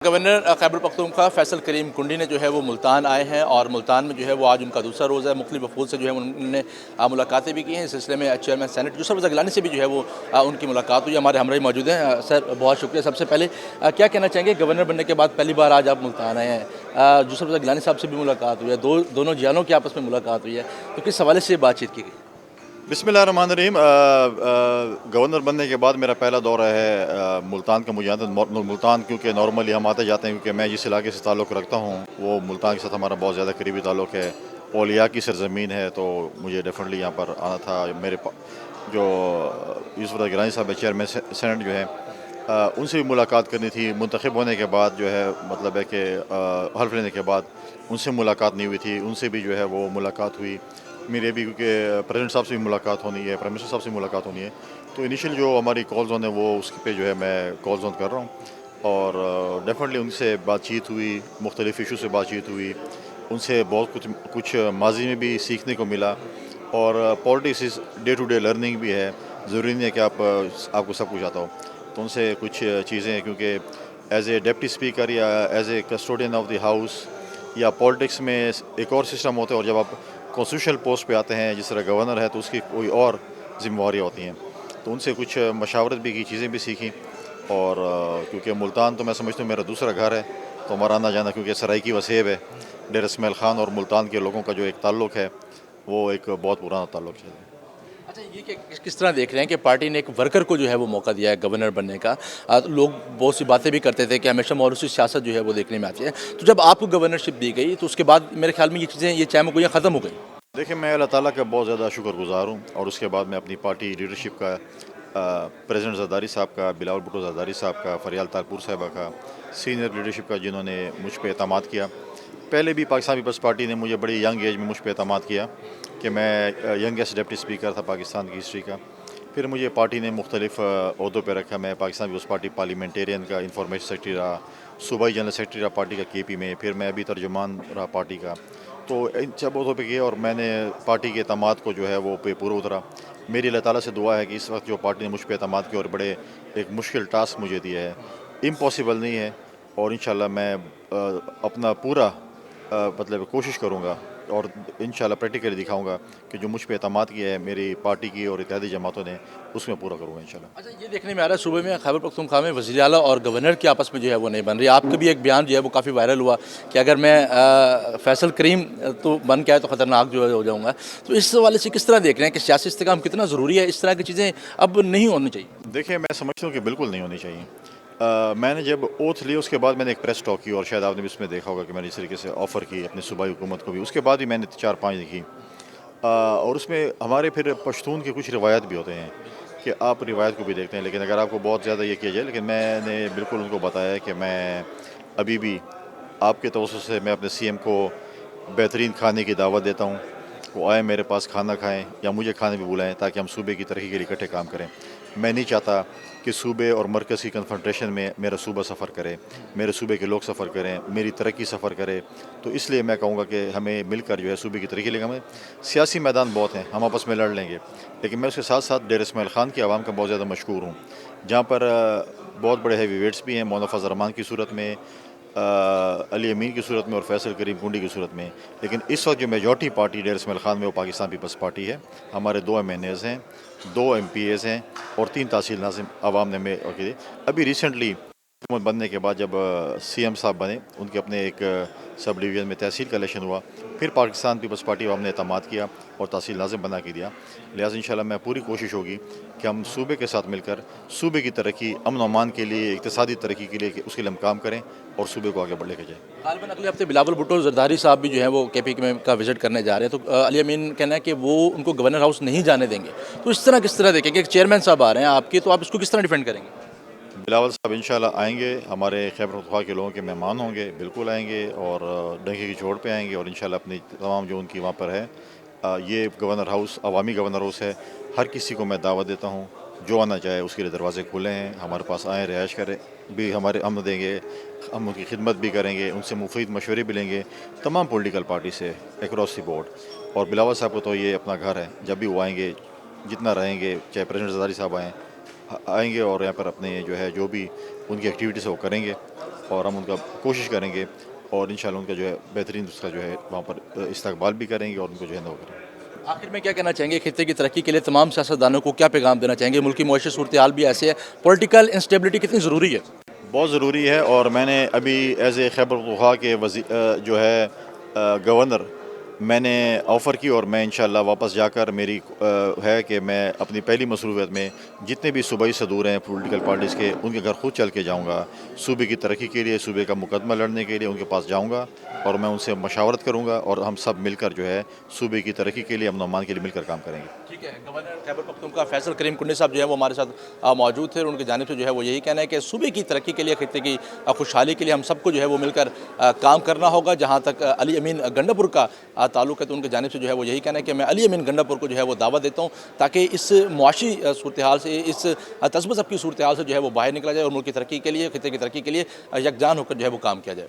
Governor Khyber Pakhtunkhwa Faisal करीम कुंडी ने जो है वो मुल्तान आए हैं और मुल्तान में जो है वो आज उनका दूसरा रोज़ है। मुख्तलिफ वफूद से जो है उन्होंने मुलाकातें भी की हैं। इस सिलसिले में चेयरमैन सेनेट यूसुफ रज़ा गिलानी से भी जो है वो उनकी मुलाकात हुई। हमारे हमराही मौजूद हैं। सर बहुत शुक्रिया। सबसे पहले क्या कहना चाहेंगे, गवर्नर बनने के बाद पहली बार आज आप मुल्तान आए हैं, यूसुफ रज़ा गिलानी साहब से भी मुलाकात हुई है, दोनों जियानों की आपस में मुलाकात हुई है, तो किस हवाले से बातचीत की गई? बिस्मिल्लाहिर्रहमानिर्रहीम। गवर्नर बनने के बाद मेरा पहला दौरा है मुल्तान का। मुझे मुल्तान क्योंकि नॉर्मली हम आते जाते हैं, क्योंकि मैं जिस इलाके से ताल्लुक़ रखता हूँ वो मुल्तान के साथ हमारा बहुत ज़्यादा करीबी ताल्लुक़ है। औलिया की सरज़मीन है, तो मुझे डेफिनेटली यहाँ पर आना था। जो यूसुफ रज़ा गिलानी साहब चेयरमैन सेनेट जो है, उनसे भी मुलाकात करनी थी। मुंतखब होने के बाद जो है, मतलब है कि हल्फ लेने के बाद उनसे मुलाकात नहीं हुई थी। उनसे भी जो है वो मुलाकात हुई मेरी अभी, क्योंकि प्रेसिडेंट साहब से भी मुलाकात होनी है, प्राइम मिनिस्टर साहब से मुलाकात होनी है। तो इनिशियल जो हमारी कॉल जोन है वो उसके पे जो है मैं कॉल जोन कर रहा हूँ, और डेफिनेटली उनसे बातचीत हुई, मुख्तलिफ इशू से बातचीत हुई। उनसे बहुत कुछ माजी में भी सीखने को मिला, और politics is day to day learning भी है। ज़रूरी नहीं है कि आपको सब कुछ आता हो। तो उनसे कुछ चीज़ें, क्योंकि as a deputy speaker or as a custodian of the house or politics में एक और सिस्टम होता है, और जब आप कॉन्स्टिट्यूशनल पोस्ट पे आते हैं जिस तरह गवर्नर है, तो उसकी कोई और जिम्मेवारियाँ होती हैं। तो उनसे कुछ मशावरत भी की, चीज़ें भी सीखी। और क्योंकि मुल्तान तो मैं समझता हूँ मेरा दूसरा घर है, तो हमारा आना जाना, क्योंकि सराइकी वसेब है, डेर इस्माइल ख़ान और मुल्तान के लोगों का जो एक ताल्लुक़ है वो एक बहुत पुराना ताल्लुक़ है। अच्छा, ये किस तरह देख रहे हैं कि पार्टी ने एक वर्कर को जो है वो मौका दिया है गवर्नर बनने का? लोग बहुत सी बातें भी करते थे कि हमेशा मौरूसी सियासत जो है वो देखने में आती है, तो जब आपको गवर्नरशिप दी गई तो उसके बाद मेरे ख्याल में ये चीज़ें, ये चहमगोइयाँ ख़त्म हो गई। देखिए, मैं अल्लाह ताला का बहुत ज़्यादा शुक्रगुज़ार हूँ, और उसके बाद मैं अपनी पार्टी लीडरशिप का, प्रेसिडेंट ज़रदारी साहब का, बिलावल भुट्टो ज़रदारी साहब का, फरियाल तारपुर साहिबा का, सीनियर लीडरशिप का, जिन्होंने मुझ पे एतमाद किया। पहले भी पाकिस्तान पीपल्स पार्टी ने मुझे बड़ी यंग एज में मुझ पे एतमाद किया कि मैं यंगेस्ट डिप्टी स्पीकर था पाकिस्तान की हिस्ट्री का। फिर मुझे पार्टी ने मुख्तलिफ़ ओहदों पर रखा। मैं पाकिस्तान पीपल्स पार्टी पार्लियामेंटेरियन का इंफॉर्मेशन सेक्रेटरी रहा, सूबाई जनरल सेक्रेटरी रहा पार्टी का केपी में, फिर मैं अभी तर्जुमान रहा पार्टी का। तो इन सब ओहदों पे किया, और मैंने पार्टी के एतमाद को जो है वो पे पूरा उतरा। मेरी अल्लाह ताला से दुआ है कि इस वक्त जो पार्टी ने मुझ पे एतमाद किया और बड़े एक मुश्किल टास्क मुझे दिया है, इम्पॉसिबल नहीं है, और इंशाल्लाह मैं अपना पूरा मतलब कोशिश करूँगा, और इंशाल्लाह प्रैक्टिकली दिखाऊँगा कि जो मुझ पे एतमाद किया है मेरी पार्टी की और इत्तेहादी जमातों ने, उसमें पूरा करूँगा इंशाल्लाह। अच्छा, ये देखने में आ रहा है सूबे में खैबर पख्तूनख्वा में वज़ीर आला और गवर्नर की आपस में जो है वो नहीं बन रही। आपका भी एक बयान जो है वो काफ़ी वायरल हुआ कि अगर मैं फैसल करीम तो बन के आए तो ख़तरनाक जो है हो जाऊँगा। तो इस हवाले से किस तरह देख रहे हैं कि सियासी इस्तेकाम कितना ज़रूरी है? इस तरह की चीज़ें अब नहीं होनी चाहिए। देखिए, मैं समझता हूँ कि बिल्कुल नहीं होनी चाहिए। मैंने जब ओथ ली उसके बाद मैंने एक प्रेस टॉक की, और शायद आपने भी उसमें देखा होगा कि मैंने इस तरीके से ऑफ़र की अपनी सूबाई हुकूमत को भी। उसके बाद भी मैंने 4-5 लिखी, और उसमें हमारे फिर पश्तून के कुछ रिवायत भी होते हैं कि आप रिवायत को भी देखते हैं, लेकिन अगर आपको बहुत ज़्यादा ये किया जाए। लेकिन मैंने बिल्कुल उनको बताया कि मैं अभी भी आपके तवज्जुह से मैं अपने सीएम को बेहतरीन खाने की दावत देता हूँ। वो आए मेरे पास खाना खाएँ, या मुझे खाने भी बुलाएँ, ताकि हम सूबे की तरक्की के लिए इकट्ठे काम करें। मैं नहीं चाहता कि सूबे और मरकज़ की कन्फ्रंटेशन में मेरा सूबा सफ़र करे, मेरे सूबे के लोग सफ़र करें, मेरी तरक्की सफ़र करे। तो इसलिए मैं कहूँगा कि हमें मिलकर जो है सूबे की तरक्की लेगा। हमें सियासी मैदान बहुत हैं, हम आपस में लड़ लेंगे, लेकिन मैं उसके साथ साथ डेर इस्माइल ख़ान की आवाम का बहुत ज़्यादा मशकूर हूँ, जहाँ पर बहुत बड़े हैवी वेट्स भी हैं, मौलाना फज़ल रहमान की सूरत में, अली अमीन की सूरत में, और फैसल करीम कुंडी की सूरत में। लेकिन इस वक्त जो मेजॉरिटी पार्टी डेर इस्माइल ख़ान में वो पाकिस्तान पीपल्स पार्टी है। हमारे 2 MNAs हैं, 2 MPAs हैं, और 3 तहसील नाज़िम आवाम ने में अभी रिसेंटली हुकूमत बनने के बाद जब सीएम साहब बने, उनके अपने एक सब डिवीज़न में तहसील का इलेक्शन हुआ, फिर पाकिस्तान पीपल्स पार्टी वालों ने एतमाद किया और तहसील नाज़िम बना के दिया। लिहाजा इंशाल्लाह मैं पूरी कोशिश होगी कि हम सूबे के साथ मिलकर सूबे की तरक्की, अमन अमान के लिए, इक़्तिसादी तरक्की के लिए, उसके लिए हम काम करें और सूबे को आगे बढ़ लेके जाएँ। गालिबन अगले हफ्ते बिलावल भुट्टो ज़रदारी साहब भी जो है वो केपी में का विजिट करने जा रहे हैं, तो अली अमीन कहना है कि वो उनको गवर्नर हाउस नहीं जाने देंगे। तो इस तरह किस तरह देखेंगे? एक चेयरमैन साहब आ रहे हैं आपके, तो आप इसको किस तरह डिफेंड करेंगे? बिलावल साहब इंशाल्लाह आएंगे, हमारे खैबर पख्तूनख्वा के लोगों के मेहमान होंगे, बिल्कुल आएंगे, और डंके की चोट पे आएंगे, और इंशाल्लाह अपनी तमाम जो उनकी वहाँ पर है, ये गवर्नर हाउस अवामी गवर्नर हाउस है। हर किसी को मैं दावत देता हूँ, जो आना चाहे उसके लिए दरवाज़े खुले हैं, हमारे पास आएँ, रिहाइश करें भी, हमारे हम देंगे, हम उनकी खिदमत भी करेंगे, उनसे मुफीद मशवरे भी लेंगे, तमाम पॉलिटिकल पार्टी से अक्रॉस द बोर्ड। और बिलावल साहब को तो ये अपना घर है, जब भी वो आएंगे, जितना रहेंगे, चाहे प्रेसिडेंट ज़रदारी साहब आएँ, आएंगे, और यहाँ पर अपने जो है जो भी उनकी एक्टिविटीज़ है वो करेंगे। اور ہم ان کا کوشش کریں گے اور انشاءاللہ ان کا جو ہے بہترین اس کا جو ہے وہاں پر استقبال بھی کریں گے اور ان کو جو ہے نا وہ کریں گے۔ آخر میں کیا کہنا چاہیں گے خطے کی ترقی کے لیے تمام سیاستدانوں کو کیا پیغام دینا چاہیں گے؟ ملکی معاشی صورتحال بھی ایسے ہے، پولیٹیکل انسٹیبلٹی کتنی ضروری ہے؟ بہت ضروری ہے، اور میں نے ابھی ایز اے خیبر پختونخوا کے جو ہے گورنر میں نے آفر کی، اور میں انشاءاللہ واپس جا کر میری ہے کہ میں اپنی پہلی مصروفیت میں جتنے بھی صوبائی صدور ہیں پولیٹیکل پارٹیز کے، ان کے گھر خود چل کے جاؤں گا، صوبے کی ترقی کے لیے، صوبے کا مقدمہ لڑنے کے لیے ان کے پاس جاؤں گا، اور میں ان سے مشاورت کروں گا، اور ہم سب مل کر جو ہے صوبے کی ترقی کے لیے، امن و امان کے لیے مل کر کام کریں گے۔ ٹھیک ہے، گورنر خیبر پختونخوا فیصل کریم کنڈی صاحب جو ہے وہ ہمارے ساتھ موجود تھے، اور ان کی جانب سے جو ہے وہ یہی کہنا ہے کہ صوبے کی ترقی کے لیے، خطے کی خوشحالی کے لیے ہم سب کو جو ہے وہ مل کر کام کرنا ہوگا۔ جہاں تک علی امین گنڈا پور کا تعلق ہے تو ان کی جانب سے جو ہے وہ یہی کہنا ہے کہ میں علی امین گنڈا پور کو جو ہے وہ دعوت دیتا ہوں تاکہ اس معاشی صورتحال سے، اس تذبذب کی صورتحال سے جو ہے وہ باہر نکلا جائے اور ملک کی ترقی کے لیے، خطے کی ترقی کے لیے یکجان ہو کر جو ہے وہ کام کیا جائے۔